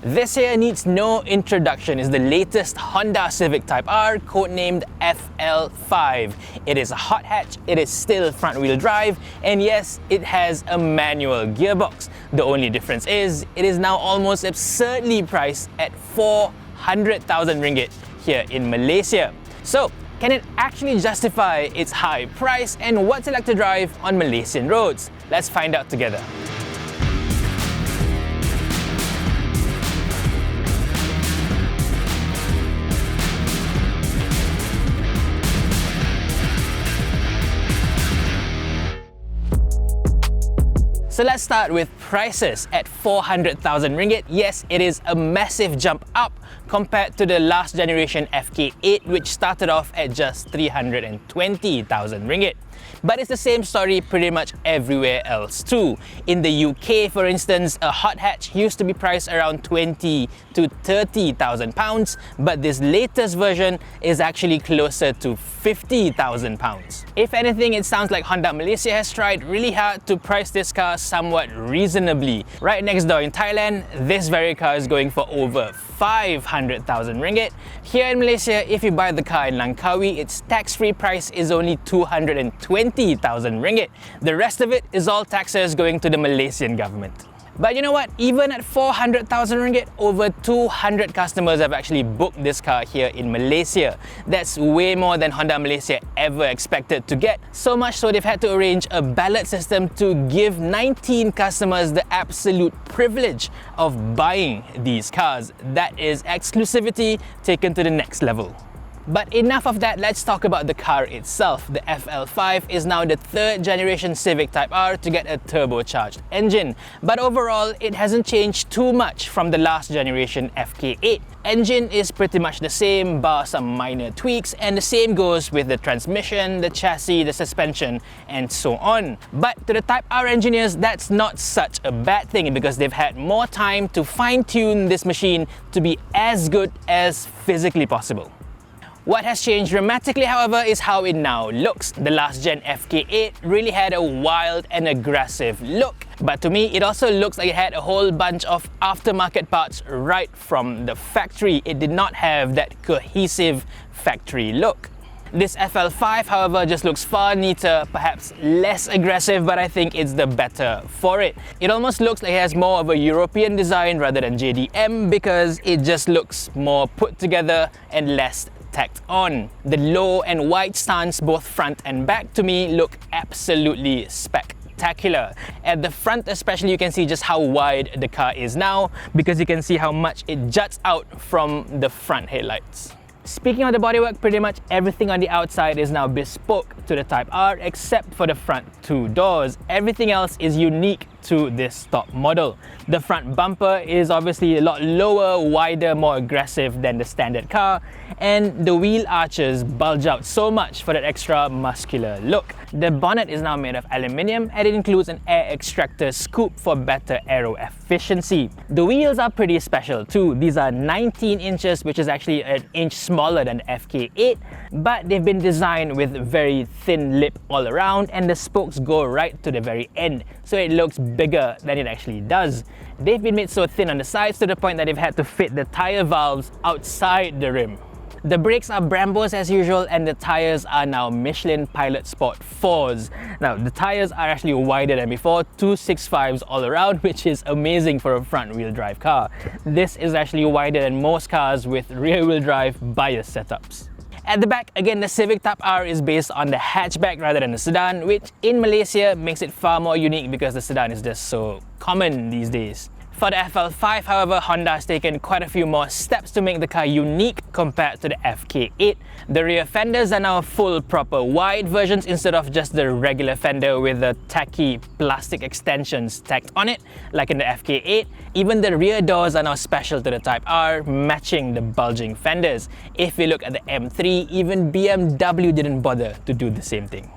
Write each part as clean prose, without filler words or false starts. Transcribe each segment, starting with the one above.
This here needs no introduction, is the latest Honda Civic Type R, codenamed FL5. It is a hot hatch, it is still front-wheel drive, and yes, it has a manual gearbox. The only difference is, it is now almost absurdly priced at 400,000 ringgit here in Malaysia. So, can it actually justify its high price, and what's it like to drive on Malaysian roads? Let's find out together. So let's start with prices. At 400,000 ringgit, yes, it is a massive jump up compared to the last generation FK8, which started off at just 320,000 ringgit. But it's the same story pretty much everywhere else too. In the UK, for instance, a hot hatch used to be priced around 20 to 30,000 pounds, but this latest version is actually closer to 50,000 pounds. If anything, it sounds like Honda Malaysia has tried really hard to price this car somewhat reasonably. Right next door in Thailand, this very car is going for over 500,000 ringgit. Here in Malaysia, if you buy the car in Langkawi, its tax-free price is only 220,000 ringgit. The rest of it is all taxes going to the Malaysian government. But you know what? Even at 400,000 ringgit, over 200 customers have actually booked this car here in Malaysia. That's way more than Honda Malaysia ever expected to get. So much so they've had to arrange a ballot system to give 19 customers the absolute privilege of buying these cars. That is exclusivity taken to the next level. But enough of that, let's talk about the car itself. The FL5 is now the third generation Civic Type R to get a turbocharged engine. But overall, it hasn't changed too much from the last generation FK8. Engine is pretty much the same, bar some minor tweaks, and the same goes with the transmission, the chassis, the suspension, and so on. But to the Type R engineers, that's not such a bad thing because they've had more time to fine-tune this machine to be as good as physically possible. What has changed dramatically, however, is how it now looks. The last gen FK8 really had a wild and aggressive look, but to me it also looks like it had a whole bunch of aftermarket parts right from the factory. It did not have that cohesive factory look. This FL5, however, just looks far neater, perhaps less aggressive, but I think it's the better for it. It almost looks like it has more of a European design rather than JDM because it just looks more put together and less tacked on. The low and wide stance, both front and back, to me look absolutely spectacular. At the front especially, you can see just how wide the car is now because you can see how much it juts out from the front headlights. Speaking of the bodywork, pretty much everything on the outside is now bespoke to the Type R except for the front two doors. Everything else is unique to this top model. The front bumper is obviously a lot lower, wider, more aggressive than the standard car, and the wheel arches bulge out so much for that extra muscular look. The bonnet is now made of aluminium and it includes an air extractor scoop for better aero efficiency. The wheels are pretty special too. These are 19 inches, which is actually an inch smaller than the FK8, but they've been designed with very thin lip all around and the spokes go right to the very end, so it looks bigger than it actually does. They've been made so thin on the sides to the point that they've had to fit the tire valves outside the rim. The brakes are Brembos as usual, and the tires are now Michelin Pilot Sport 4s. Now, the tires are actually wider than before, 265s all around, which is amazing for a front-wheel drive car. This is actually wider than most cars with rear-wheel drive bias setups. At the back, again, the Civic Type R is based on the hatchback rather than the sedan, which in Malaysia makes it far more unique because the sedan is just so common these days. For the FL5, however, Honda has taken quite a few more steps to make the car unique compared to the FK8. The rear fenders are now full proper wide versions instead of just the regular fender with the tacky plastic extensions tacked on it, like in the FK8. Even the rear doors are now special to the Type R, matching the bulging fenders. If we look at the M3, even BMW didn't bother to do the same thing.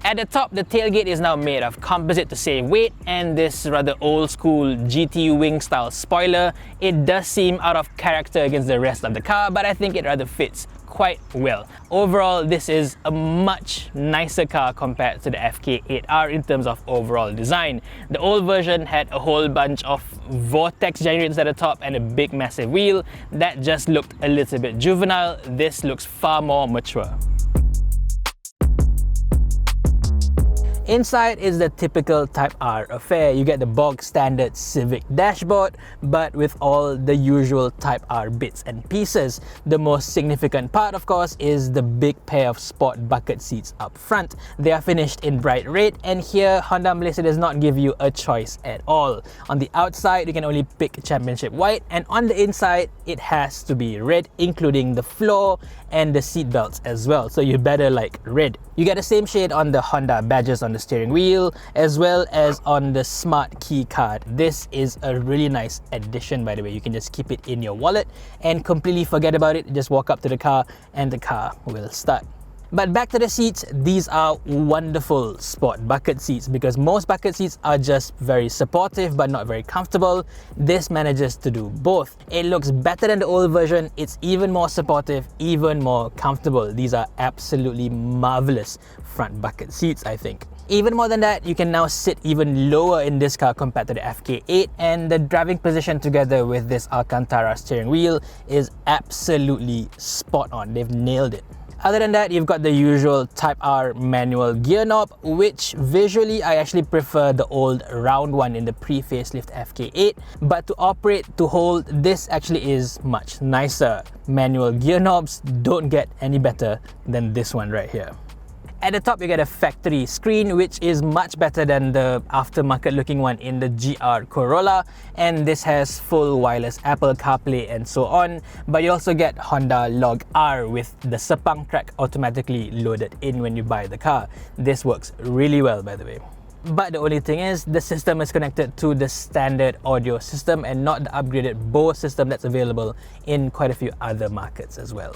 At the top, the tailgate is now made of composite to save weight, and this rather old school GT wing style spoiler. It does seem out of character against the rest of the car, but I think it rather fits quite well. Overall, this is a much nicer car compared to the FK8R in terms of overall design. The old version had a whole bunch of vortex generators at the top and a big massive wheel that just looked a little bit juvenile. This looks far more mature. Inside is the typical Type R affair. You get the bog standard Civic dashboard, but with all the usual Type R bits and pieces. The most significant part, of course, is the big pair of sport bucket seats up front. They are finished in bright red, and here Honda Malaysia does not give you a choice at all. On the outside, you can only pick championship white, and on the inside, it has to be red, including the floor and the seat belts as well. So you better like red. You get the same shade on the Honda badges on the steering wheel, as well as on the smart key card. This is a really nice addition, by the way. You can just keep it in your wallet and completely forget about it. Just walk up to the car and the car will start. But back to the seats, these are wonderful sport bucket seats because most bucket seats are just very supportive but not very comfortable. This manages to do both. It looks better than the old version, it's even more supportive, even more comfortable. These are absolutely marvelous front bucket seats, I think. Even more than that, you can now sit even lower in this car compared to the FK8, and the driving position together with this Alcantara steering wheel is absolutely spot on. They've nailed it. Other than that, you've got the usual Type R manual gear knob, which visually I actually prefer the old round one in the pre-facelift FK8, but to operate, to hold, this actually is much nicer. Manual gear knobs don't get any better than this one right here. At the top, you get a factory screen, which is much better than the aftermarket looking one in the GR Corolla, and this has full wireless Apple CarPlay and so on. But you also get Honda Log R with the Sepang track automatically loaded in when you buy the car. This works really well, by the way. But the only thing is, the system is connected to the standard audio system and not the upgraded Bose system that's available in quite a few other markets as well.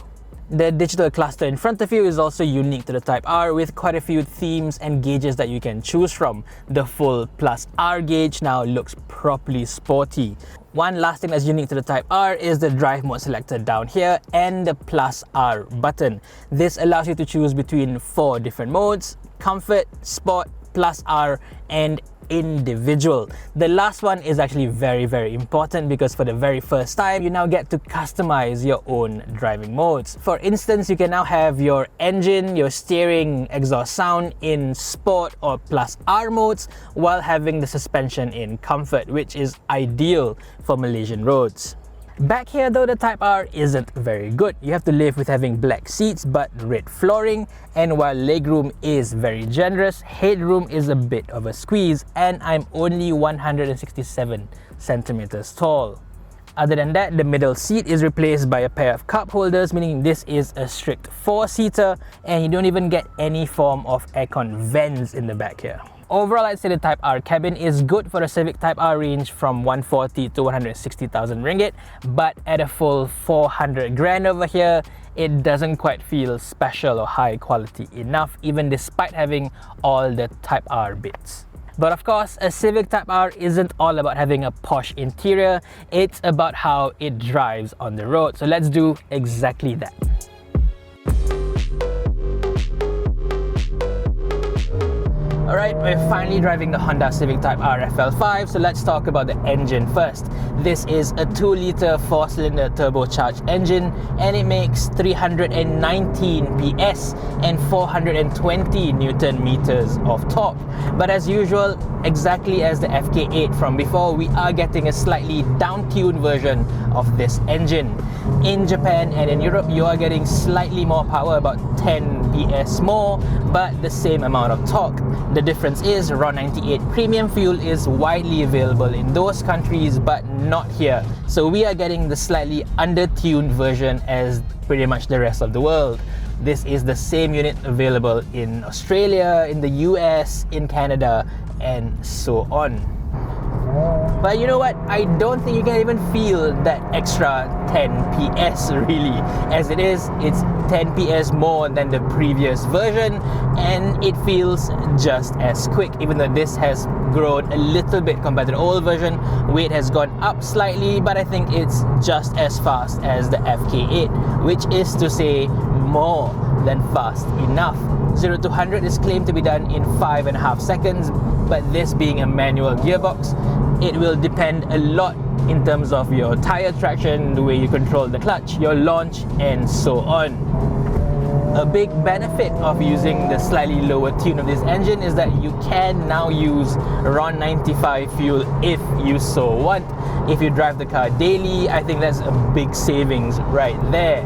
The digital cluster in front of you is also unique to the Type R, with quite a few themes and gauges that you can choose from. The full Plus R gauge now looks properly sporty. One last thing that's unique to the Type R is the drive mode selector down here and the Plus R button. This allows you to choose between 4 different modes: Comfort, Sport, Plus R, and Individual. The last one is actually very important because for the very first time, you now get to customize your own driving modes. For instance, you can now have your engine, your steering, exhaust sound in Sport or Plus R modes while having the suspension in Comfort, which is ideal for Malaysian roads. Back here though, the Type R isn't very good. You have to live with having black seats but red flooring, and while legroom is very generous, headroom is a bit of a squeeze, and I'm only 167 centimeters tall. Other than that, the middle seat is replaced by a pair of cup holders, meaning this is a strict 4-seater, and you don't even get any form of aircon vents in the back here. Overall, I'd say the Type R cabin is good for the Civic Type R range from 140 to 160,000 ringgit, but at a full 400 grand over here, it doesn't quite feel special or high quality enough, even despite having all the Type R bits. But of course, a Civic Type R isn't all about having a posh interior, it's about how it drives on the road. So let's do exactly that. Alright, we're finally driving the Honda Civic Type R FL5, so let's talk about the engine first. This is a 2-litre 4-cylinder turbocharged engine, and it makes 319 PS and 420 Newton meters of torque. But as usual, exactly as the FK8 from before, we are getting a slightly down-tuned version of this engine. In Japan and in Europe, you are getting slightly more power, about 10 PS more, but the same amount of torque. The difference is RON 98 premium fuel is widely available in those countries, but not here. So we are getting the slightly under-tuned version as pretty much the rest of the world. This is the same unit available in Australia, in the US, in Canada, and so on. But you know what? I don't think you can even feel that extra 10 PS really. As it is, it's 10 PS more than the previous version, and it feels just as quick, even though this has grown a little bit compared to the old version. Weight has gone up slightly, but I think it's just as fast as the FK8, which is to say more than fast enough. 0 to 100 is claimed to be done in 5.5 seconds, but this being a manual gearbox, it will depend a lot in terms of your tire traction, the way you control the clutch, your launch, and so on. A big benefit of using the slightly lower tune of this engine is that you can now use RON 95 fuel if you so want. If you drive the car daily, I think that's a big savings right there.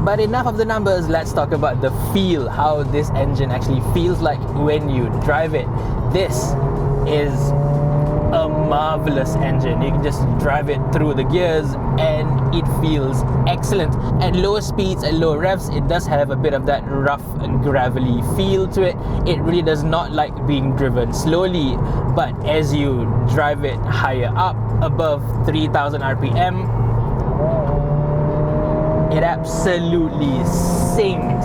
But enough of the numbers, let's talk about the feel, how this engine actually feels like when you drive it. This is a marvelous engine. You can just drive it through the gears and it feels excellent. At lower speeds, at lower revs, it does have a bit of that rough and gravelly feel to it. It really does not like being driven slowly, but as you drive it higher up, above 3000 RPM, it absolutely sings.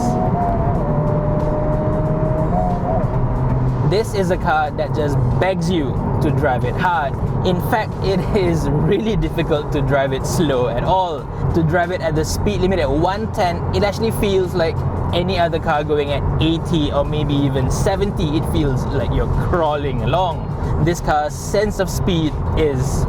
This is a car that just begs you to drive it hard. In fact, it is really difficult to drive it slow at all. To drive it at the speed limit at 110, it actually feels like any other car going at 80 or maybe even 70. It feels like you're crawling along. This car's sense of speed is,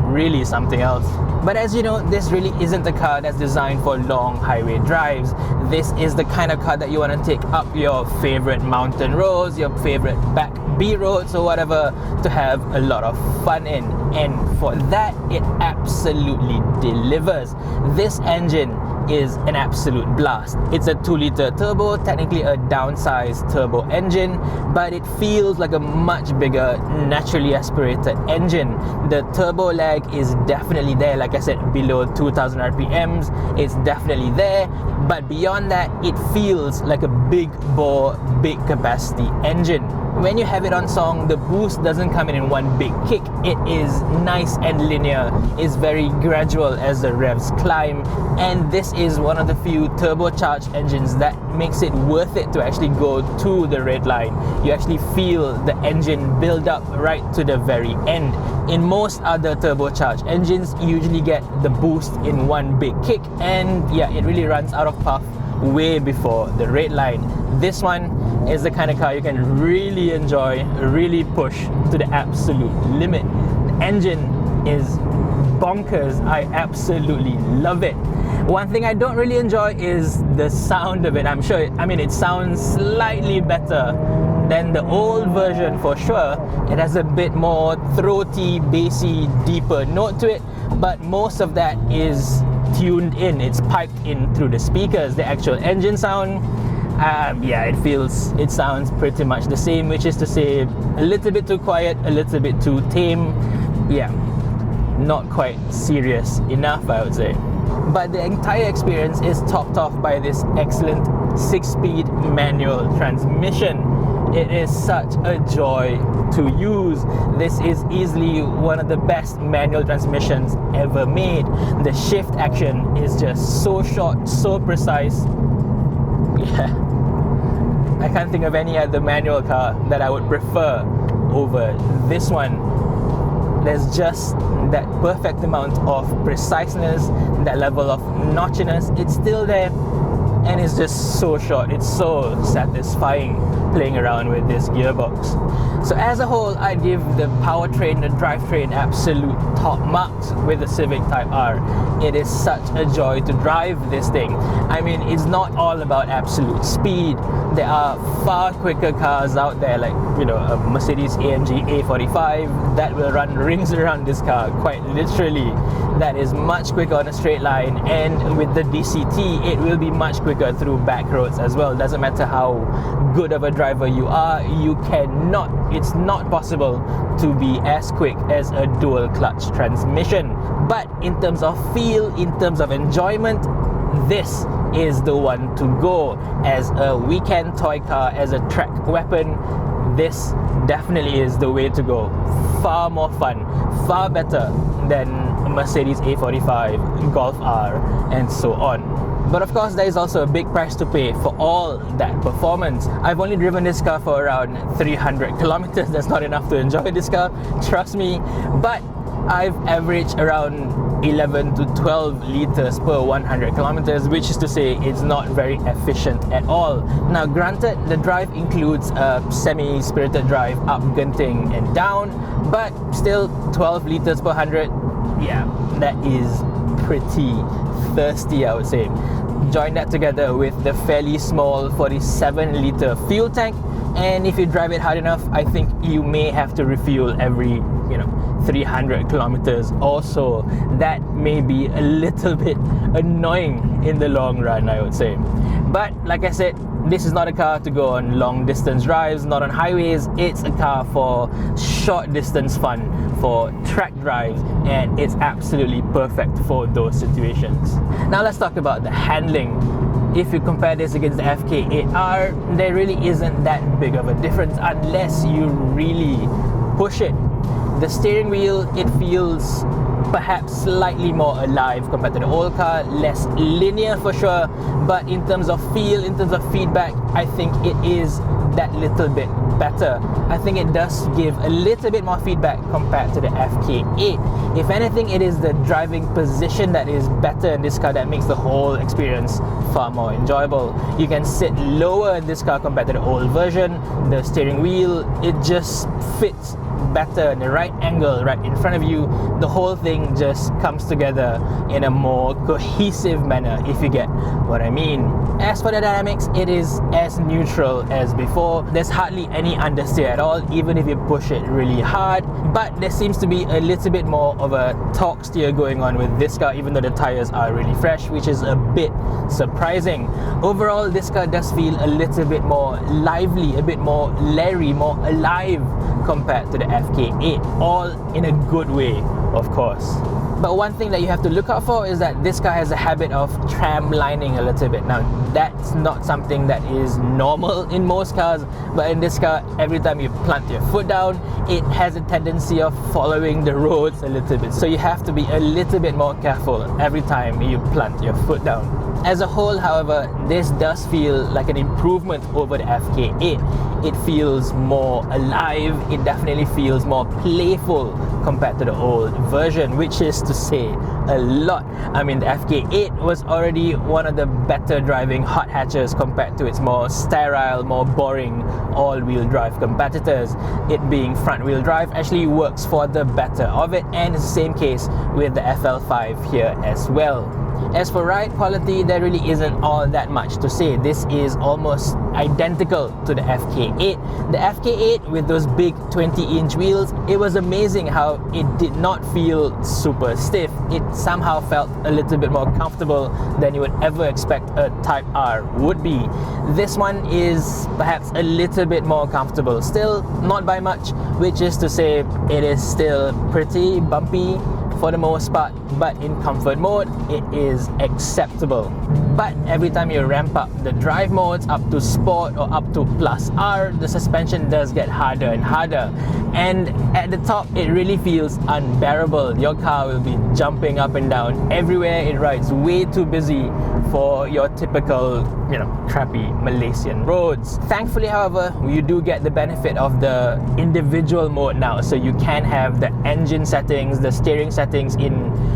really something else. But as you know, this really isn't a car that's designed for long highway drives. This is the kind of car that you want to take up your favorite mountain roads, your favorite back B roads or whatever, to have a lot of fun in. And for that, it absolutely delivers. This engine is an absolute blast. It's a 2-liter turbo, technically a downsized turbo engine, but it feels like a much bigger, naturally aspirated engine. The turbo lag is definitely there, like I said, below 2000 RPMs, it's definitely there, but beyond that, it feels like a big bore, big capacity engine. When you have it on song, the boost doesn't come in one big kick. It is nice and linear. It's very gradual as the revs climb, and this is one of the few turbocharged engines that makes it worth it to actually go to the red line. You actually feel the engine build up right to the very end. In most other turbocharged engines, you usually get the boost in one big kick, and it really runs out of puff way before the red line. This one is the kind of car you can really enjoy, really push to the absolute limit. The engine is bonkers. I absolutely love it. One thing I don't really enjoy is the sound of it. It sounds slightly better than the old version for sure. It has a bit more throaty, bassy, deeper note to it, but most of that is tuned in. It's piped in through the speakers. The actual engine sound, it sounds pretty much the same, which is to say a little bit too quiet, a little bit too tame. Not quite serious enough, I would say. But the entire experience is topped off by this excellent 6-speed manual transmission. It is such a joy to use. This is easily one of the best manual transmissions ever made. The shift action is just so short, so precise. I can't think of any other manual car that I would prefer over this one. There's just that perfect amount of preciseness, that level of notchiness. It's still there, and it's just so short. It's so satisfying playing around with this gearbox. So as a whole, I give the powertrain, the drivetrain, absolute top marks with the Civic Type R. It is such a joy to drive this thing. It's not all about absolute speed. There are far quicker cars out there, like a Mercedes AMG A45 that will run rings around this car, quite literally. That is much quicker on a straight line, and with the DCT, it will be much quicker through back roads as well. Doesn't matter how good of a driver you are, it's not possible to be as quick as a dual clutch transmission. But in terms of feel, in terms of enjoyment, this is the one to go. As a weekend toy car, as a track weapon, this definitely is the way to go. Far more fun, far better than a Mercedes A45, Golf R, and so on. But of course, there is also a big price to pay for all that performance. I've only driven this car for around 300 kilometers. That's not enough to enjoy this car, trust me. But I've averaged around 11 to 12 liters per 100 kilometers, which is to say it's not very efficient at all. Now granted, the drive includes a semi-spirited drive up Genting and down, but still 12 liters per 100, yeah, that is pretty thirsty, I would say. Join that together with the fairly small 47 liter fuel tank, and if you drive it hard enough, I think you may have to refuel every 300 kilometers or so. That may be a little bit annoying in the long run, I would say. But like I said, this is not a car to go on long distance drives, not on highways. It's a car for short distance fun, for track drives, and it's absolutely perfect for those situations. Now let's talk about the handling. If you compare this against the FK8R, there really isn't that big of a difference unless you really push it. The steering wheel, it feels perhaps slightly more alive compared to the old car, less linear for sure, but in terms of feel, in terms of feedback, I think it is that little bit better. I think it does give a little bit more feedback compared to the FK8. If anything, it is the driving position that is better in this car that makes the whole experience far more enjoyable. You can sit lower in this car compared to the old version. The steering wheel, it just fits better in the right angle, right in front of you. The whole thing just comes together in a more cohesive manner, if you get what I mean. As for the dynamics, it is as neutral as before. There's hardly any understeer at all, even if you push it really hard. But there seems to be a little bit more of a torque steer going on with this car, even though the tires are really fresh, which is a bit surprising. Overall, this car does feel a little bit more lively, a bit more leery, more alive compared to the FK8, all in a good way, of course. But one thing that you have to look out for is that this car has a habit of tram lining a little bit. Now, that's not something that is normal in most cars, but in this car, every time you plant your foot down, it has a tendency of following the roads a little bit. So you have to be a little bit more careful every time you plant your foot down. As a whole, however, this does feel like an improvement over the FK8. It feels more alive, it definitely feels more playful compared to the old version, which is to say a lot. I mean, the FK8 was already one of the better driving hot hatches compared to its more sterile, more boring all-wheel drive competitors. It being front-wheel drive actually works for the better of it, and it's the same case with the FL5 here as well. As for ride quality, there really isn't all that much to say. This is almost identical to the FK8. The FK8 with those big 20-inch wheels, it was amazing how it did not feel super stiff. It somehow felt a little bit more comfortable than you would ever expect a Type R would be. This one is perhaps a little bit more comfortable, still not by much, which is to say it is still pretty bumpy for the most part, but in comfort mode, it is acceptable. But every time you ramp up the drive modes up to Sport or up to Plus R, the suspension does get harder and harder. And at the top, it really feels unbearable. Your car will be jumping up and down everywhere. It rides way too busy for your typical, crappy Malaysian roads. Thankfully, however, you do get the benefit of the individual mode now. So you can have the engine settings, the steering settings in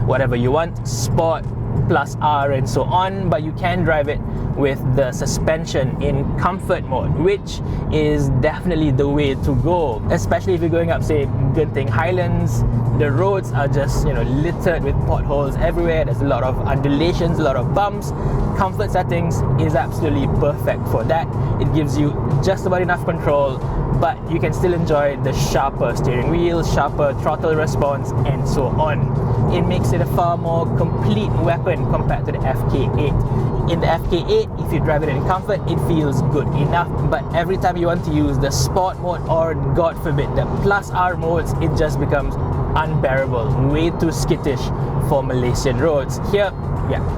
whatever you want, Sport, Plus R, and so on, but you can drive it with the suspension in comfort mode, which is definitely the way to go, especially if you're going up, say, Genting Highlands. The roads are just, littered with potholes everywhere. There's a lot of undulations, a lot of bumps. Comfort settings is absolutely perfect for that. It gives you just about enough control, but you can still enjoy the sharper steering wheel, sharper throttle response, and so on. It makes it a far more complete weapon compared to the FK8. In the FK8, if you drive it in comfort, it feels good enough, but every time you want to use the Sport mode or, God forbid, the Plus R modes, it just becomes unbearable, way too skittish for Malaysian roads. Here,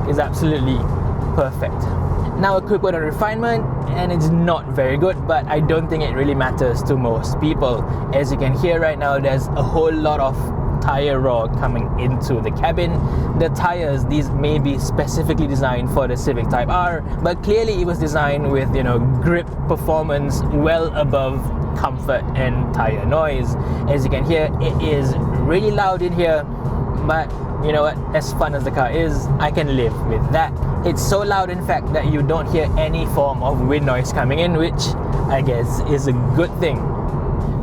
is absolutely perfect. now equipped with a Refinement, and it's not very good, but I don't think it really matters to most people. As you can hear right now, there's a whole lot of tire raw coming into the cabin. The tires, these may be specifically designed for the Civic Type R, but clearly it was designed with, you know, grip performance well above comfort and tire noise. As you can hear, it is really loud in here, but you know what, as fun as the car is, I can live with that. It's so loud in fact that you don't hear any form of wind noise coming in, which I guess is a good thing.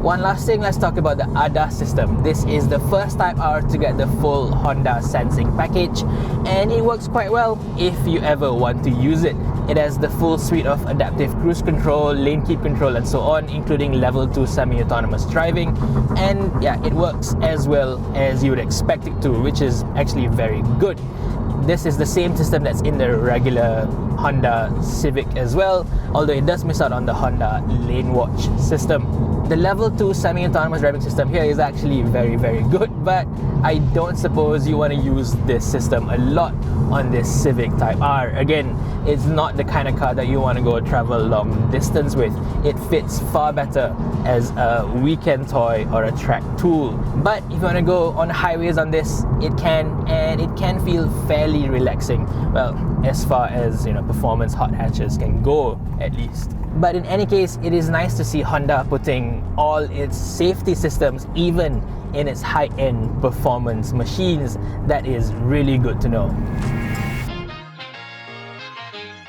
One last thing, let's talk about the ADAS system. This is the first Type R to get the full Honda sensing package, and it works quite well if you ever want to use it. It has the full suite of adaptive cruise control, lane keep control and so on, including level 2 semi-autonomous driving, and yeah, it works as well as you would expect it to, which is actually very good. This is the same system that's in the regular Honda Civic as well, although it does miss out on the Honda Lane Watch system. The level 2 semi-autonomous driving system here is actually very good, but I don't suppose you want to use this system a lot on this Civic Type R. Again, it's not the kind of car that you want to go travel long distance with. It fits far better as a weekend toy or a track tool. But if you want to go on highways on this, it can, and it can feel fairly relaxing. Well, as far as, you know, performance hot hatches can go, at least. But in any case, it is nice to see Honda putting all its safety systems even in its high-end performance machines. That is really good to know.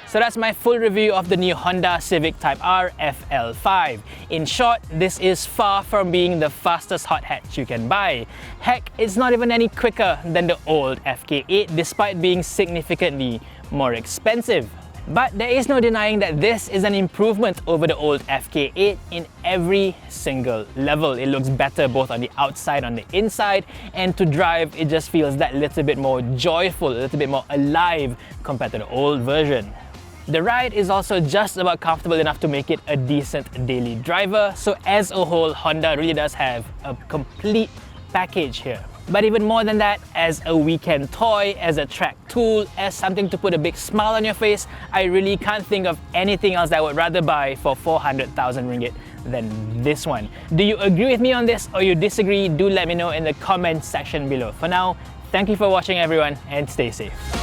So that's my full review of the new Honda Civic Type R FL5. In short, this is far from being the fastest hot hatch you can buy. Heck, it's not even any quicker than the old FK8 despite being significantly more expensive. But there is no denying that this is an improvement over the old FK8 in every single level. It looks better both on the outside and on the inside, and to drive it just feels that little bit more joyful, a little bit more alive compared to the old version. The ride is also just about comfortable enough to make it a decent daily driver, so as a whole, Honda really does have a complete package here. But even more than that, as a weekend toy, as a track tool, as something to put a big smile on your face, I really can't think of anything else that I would rather buy for 400,000 ringgit than this one. Do you agree with me on this or you disagree? Do let me know in the comment section below. For now, thank you for watching everyone, and stay safe.